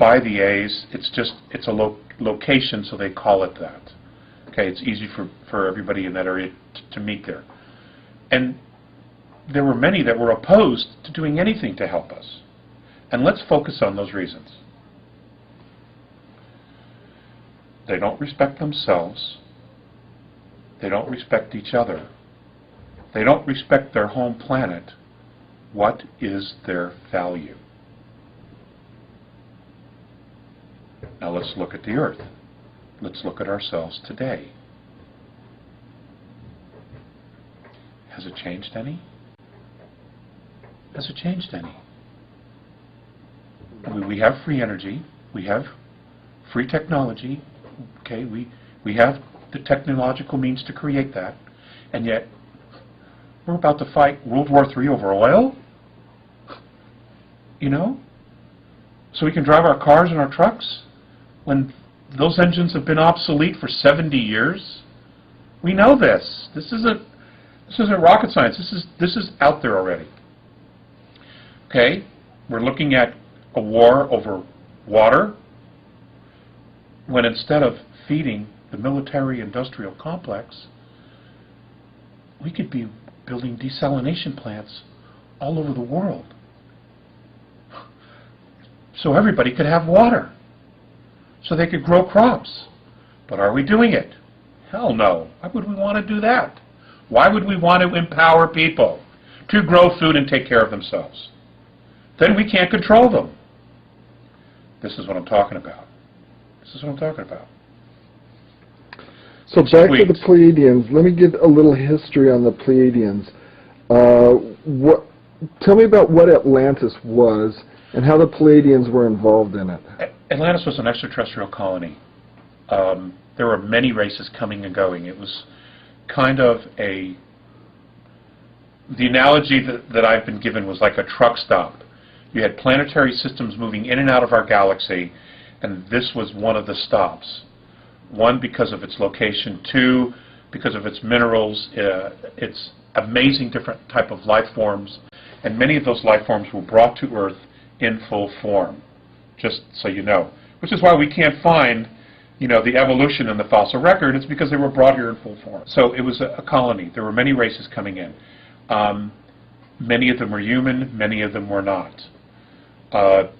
by the A's. It's a location, so they call it that. Okay, it's easy for everybody in that area to meet there. And there were many that were opposed to doing anything to help us. And let's focus on those reasons. They don't respect themselves. They don't respect each other. They don't respect their home planet. What is their value? Now let's look at the Earth. Let's look at ourselves today. Has it changed any? Has it changed any? We have free energy. We have free technology. Okay, we have the technological means to create that. And yet, we're about to fight World War III over oil? You know? So we can drive our cars and our trucks when those engines have been obsolete for 70 years? We know this. This isn't rocket science. This is out there already. Okay? We're looking at a war over water when instead of feeding the military-industrial complex, we could be building desalination plants all over the world so everybody could have water, so they could grow crops. But are we doing it? Hell no. Why would we want to do that? Why would we want to empower people to grow food and take care of themselves? Then we can't control them. This is what I'm talking about. This is what I'm talking about. So back to the Pleiadians. Let me give a little history on the Pleiadians. Tell me about what Atlantis was and how the Pleiadians were involved in it. Atlantis was an extraterrestrial colony. There were many races coming and going. It was kind of the analogy that I've been given was like a truck stop. You had planetary systems moving in and out of our galaxy, and this was one of the stops. One, because of its location. Two, because of its minerals, its amazing different type of life forms, and many of those life forms were brought to Earth in full form, just so you know. Which is why we can't find, the evolution in the fossil record. It's because they were brought here in full form. So it was a colony. There were many races coming in. Many of them were human, many of them were not.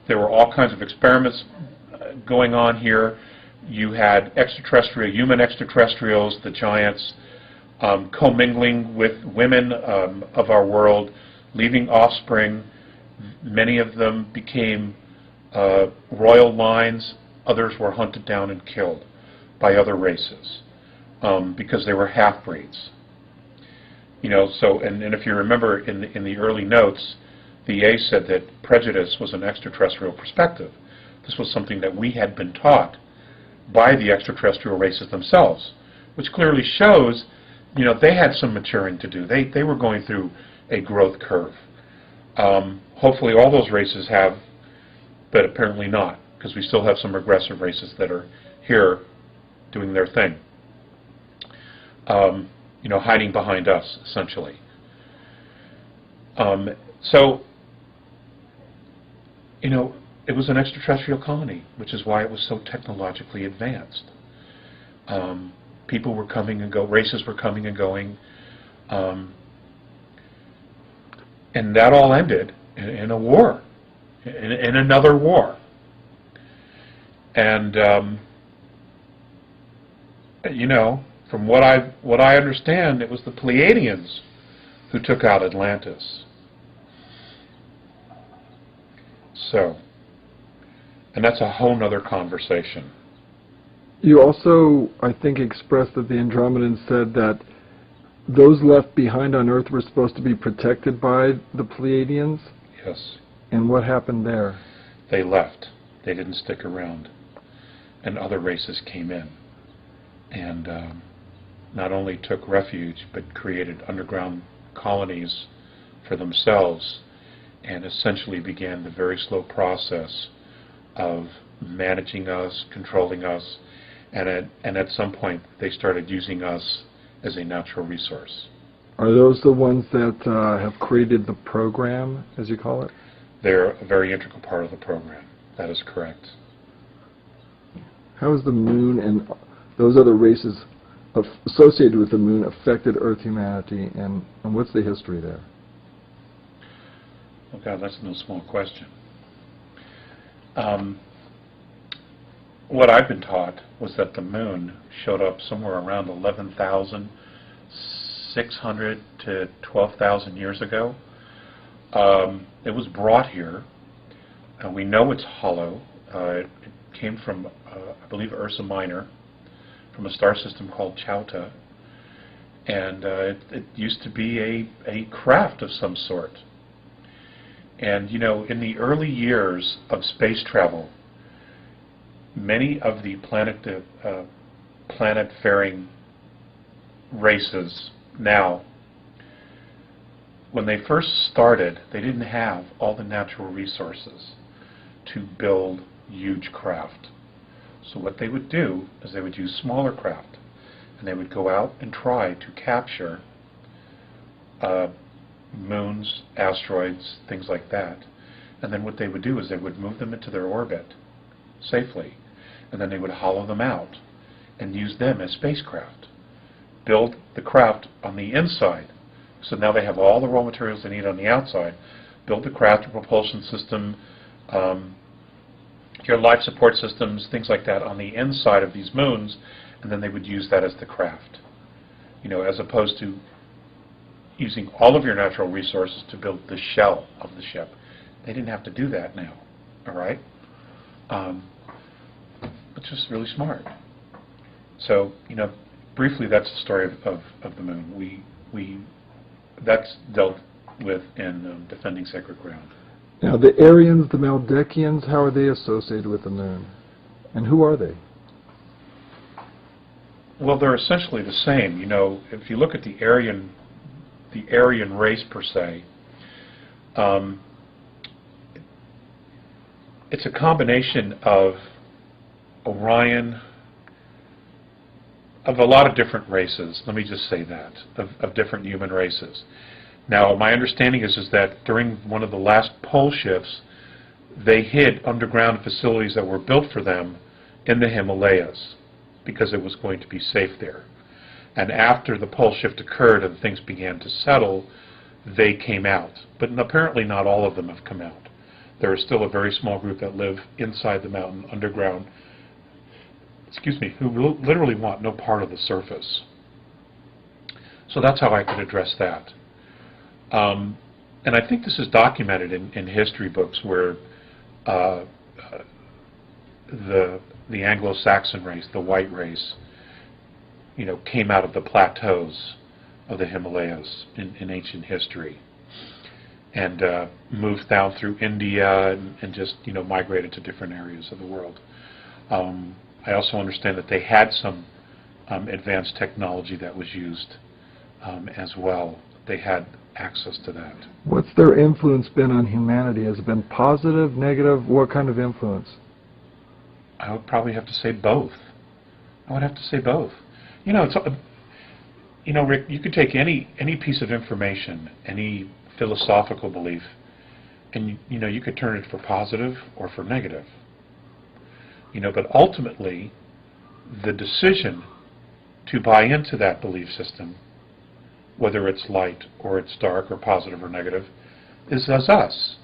There were all kinds of experiments going on here. You had human extraterrestrials, the giants, commingling with women of our world, leaving offspring. Many of them became royal lines. Others were hunted down and killed by other races because they were half-breeds. And if you remember in the early notes, the A said that prejudice was an extraterrestrial perspective. This was something that we had been taught by the extraterrestrial races themselves, which clearly shows, they had some maturing to do. They were going through a growth curve. Hopefully all those races have, but apparently not, because we still have some regressive races that are here doing their thing. Hiding behind us, essentially. It was an extraterrestrial colony, which is why it was so technologically advanced. People were coming and races were coming and going, and that all ended in a war, in another war. And from what I understand, it was the Pleiadians who took out Atlantis. So, and that's a whole nother conversation. You also, I think, expressed that the Andromedans said that those left behind on Earth were supposed to be protected by the Pleiadians? Yes. And what happened there? They left. They didn't stick around. And other races came in. And not only took refuge, but created underground colonies for themselves, and essentially began the very slow process of managing us, controlling us, and at some point they started using us as a natural resource. Are those the ones that have created the program, as you call it? They're a very integral part of the program. That is correct. How has the moon and those other races associated with the moon affected Earth humanity, and what's the history there? Oh God, that's no small question. What I've been taught was that the moon showed up somewhere around 11,600 to 12,000 years ago. It was brought here. We know it's hollow. It came from, I believe, Ursa Minor, from a star system called Chauta. And it used to be a craft of some sort. And, you know, in the early years of space travel, many of the planet-faring races now, when they first started, they didn't have all the natural resources to build huge craft. So what they would do is they would use smaller craft, and they would go out and try to capture moons, asteroids, things like that. And then what they would do is they would move them into their orbit safely, and then they would hollow them out and use them as spacecraft. Build the craft on the inside, so now they have all the raw materials they need on the outside. Build the craft, a propulsion system, your life support systems, things like that on the inside of these moons, and then they would use that as the craft. You know, as opposed to using all of your natural resources to build the shell of the ship. They didn't have to do that now, all right? It's just really smart. So, you know, briefly, that's the story of the moon. That's dealt with in Defending Sacred Ground. Now, the Aryans, the Meldekians, how are they associated with the moon? And who are they? Well, they're essentially the same. You know, if you look at the Aryan race per se, it's a combination of Orion, of a lot of different races, let me just say that, of different human races. Now, my understanding is that during one of the last pole shifts, they hid underground facilities that were built for them in the Himalayas because it was going to be safe there. And after the pole shift occurred and things began to settle, they came out. But apparently not all of them have come out. There is still a very small group that live inside the mountain, underground, who literally want no part of the surface. So that's how I could address that. And I think this is documented in history books where the Anglo-Saxon race, the white race, you know, came out of the plateaus of the Himalayas in ancient history, and moved down through India and just, you know, migrated to different areas of the world. I also understand that they had some advanced technology that was used as well. They had access to that. What's their influence been on humanity? Has it been positive, negative? What kind of influence? I would probably have to say both. I would have to say both. You know, Rick, you could take any piece of information, any philosophical belief, and you know, you could turn it for positive or for negative. You know, but ultimately, the decision to buy into that belief system, whether it's light or it's dark or positive or negative, is us.